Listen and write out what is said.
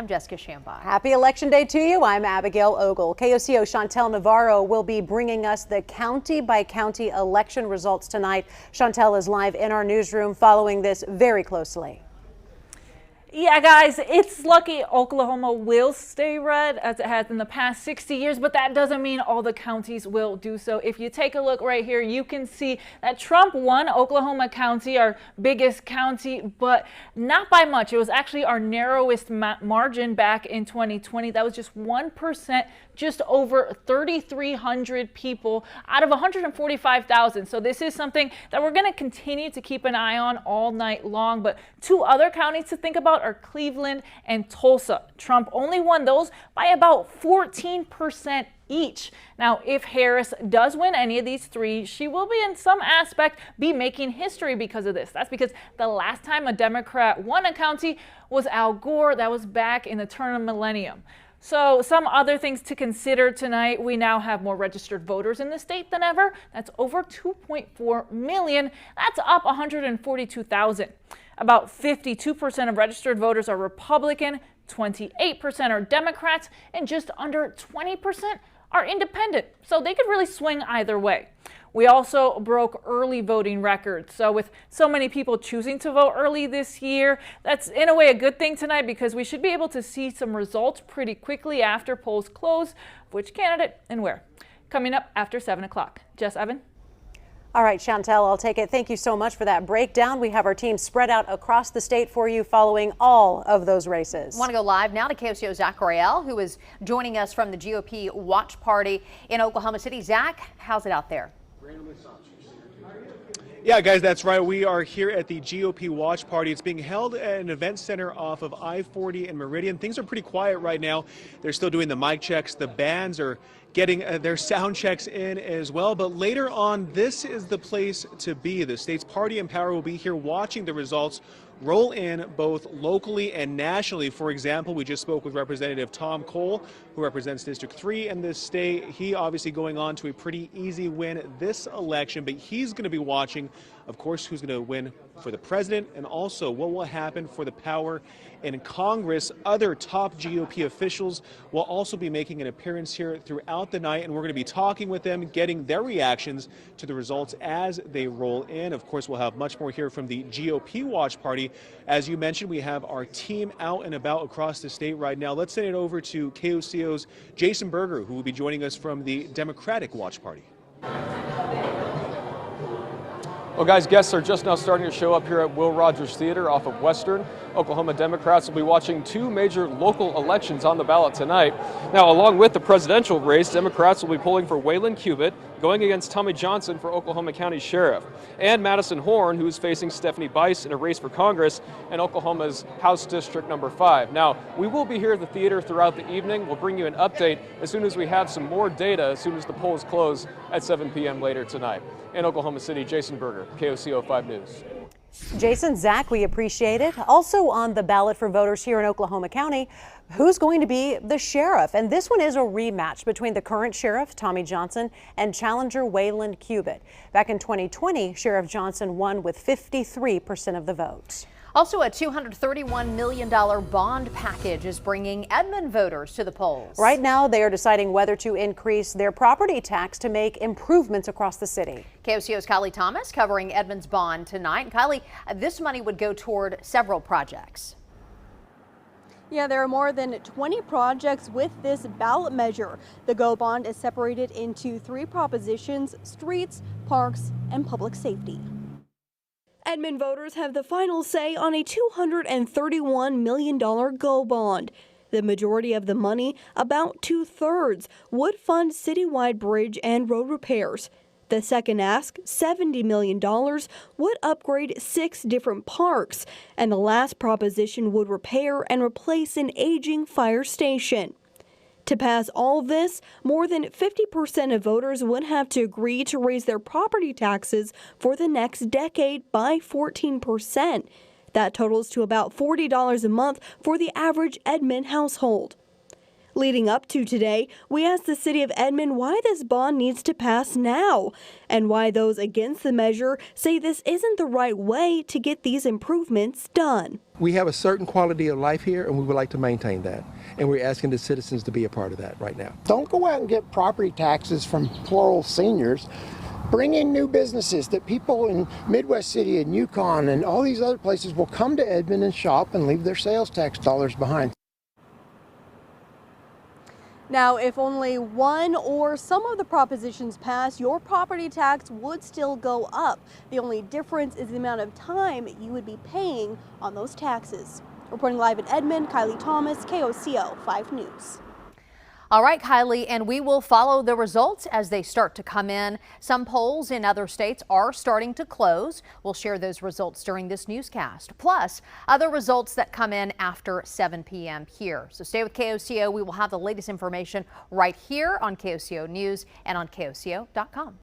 I'm Jessica Shambach. Happy Election Day to you. I'm Abigail Ogle. KOCO Chantel Navarro will be bringing us the county-by-county election results tonight. Chantel is live in our newsroom following this very closely. Yeah, guys, it's lucky Oklahoma will stay red as it has in the past 60 years, but that doesn't mean all the counties will do so. If you take a look right here, you can see that Trump won Oklahoma County, our biggest county, but not by much. It was actually our narrowest margin back in 2020. That was just 1%, just over 3,300 people out of 145,000. So this is something that we're going to continue to keep an eye on all night long. But two other counties to think about are Cleveland and Tulsa. Trump only won those by about 14% each. Now, if Harris does win any of these three, she will be in some aspect be making history because of this. That's because the last time a Democrat won a county was Al Gore. That was back in the turn of the millennium. So some other things to consider tonight. We now have more registered voters in the state than ever. That's over 2.4 million. That's up 142,000. About 52% of registered voters are Republican, 28% are Democrats, and just under 20% are independent. So they could really swing either way. We also broke early voting records. So with so many people choosing to vote early this year, that's in a way a good thing tonight because we should be able to see some results pretty quickly after polls close, which candidate and where. Coming up after 7 o'clock. Jess, Evan? All right, Chantel, I'll take it. Thank you so much for that breakdown. We have our team spread out across the state for you following all of those races. Want to go live now to KOCO Zach Rael, who is joining us from the GOP Watch Party in Oklahoma City. Zach, how's it out there? Yeah, guys, that's right. We are here at the GOP Watch Party. It's being held at an event center off of I-40 and Meridian. Things are pretty quiet right now. They're still doing the mic checks. The bands are getting their sound checks in as well. But later on, this is the place to be. The state's party in power will be here watching the results roll in both locally and nationally. For example, we just spoke with Representative Tom Cole, who represents District 3 in this state. He obviously going on to a pretty easy win this election, but he's going to be watching, of course, who's going to win for the president and also what will happen for the power in Congress. Other top GOP officials will also be making an appearance here throughout the night, and we're going to be talking with them, getting their reactions to the results as they roll in. Of course, we'll have much more here from the GOP Watch Party. As you mentioned, we have our team out and about across the state right now. Let's send it over to KOCO's Jason Berger, who will be joining us from the Democratic Watch Party. Well, guys, guests are just now starting to show up here at Will Rogers Theater off of Western. Oklahoma Democrats will be watching two major local elections on the ballot tonight. Now, along with the presidential race, Democrats will be polling for Waylon Cubitt, going against Tommy Johnson for Oklahoma County Sheriff, and Madison Horn, who is facing Stephanie Bice in a race for Congress in Oklahoma's House District number 5. Now, we will be here at the theater throughout the evening. We'll bring you an update as soon as we have some more data, as soon as the polls close at 7 p.m. later tonight. In Oklahoma City, Jason Berger, KOCO 5 News. Jason, Zach, we appreciate it. Also on the ballot for voters here in Oklahoma County, who's going to be the sheriff? And this one is a rematch between the current sheriff, Tommy Johnson, and challenger Waylon Cubitt. Back in 2020, Sheriff Johnson won with 53% of the votes. Also, a $231 million bond package is bringing Edmond voters to the polls. Right now, they are deciding whether to increase their property tax to make improvements across the city. KOCO's Kylie Thomas covering Edmond's bond tonight. And Kylie, this money would go toward several projects. Yeah, there are more than 20 projects with this ballot measure. The GO bond is separated into 3 propositions: streets, parks, and public safety. Edmond voters have the final say on a $231 million GO bond. The majority of the money, about 2/3, would fund citywide bridge and road repairs. The second ask, $70 million, would upgrade 6 different parks. And the last proposition would repair and replace an aging fire station. To pass all this, more than 50% of voters would have to agree to raise their property taxes for the next decade by 14%. That totals to about $40 a month for the average Edmond household. Leading up to today, we asked the city of Edmond why this bond needs to pass now and why those against the measure say this isn't the right way to get these improvements done. We have a certain quality of life here and we would like to maintain that. And we're asking the citizens to be a part of that right now. Don't go out and get property taxes from poor old seniors. Bring in new businesses that people in Midwest City and Yukon and all these other places will come to Edmond and shop and leave their sales tax dollars behind. Now, if only one or some of the propositions pass, your property tax would still go up. The only difference is the amount of time you would be paying on those taxes. Reporting live in Edmond, Kylie Thomas, KOCO 5 News. All right, Kylie, and we will follow the results as they start to come in. Some polls in other states are starting to close. We'll share those results during this newscast. Plus, other results that come in after 7 p.m. here. So stay with KOCO. We will have the latest information right here on KOCO News and on KOCO.com.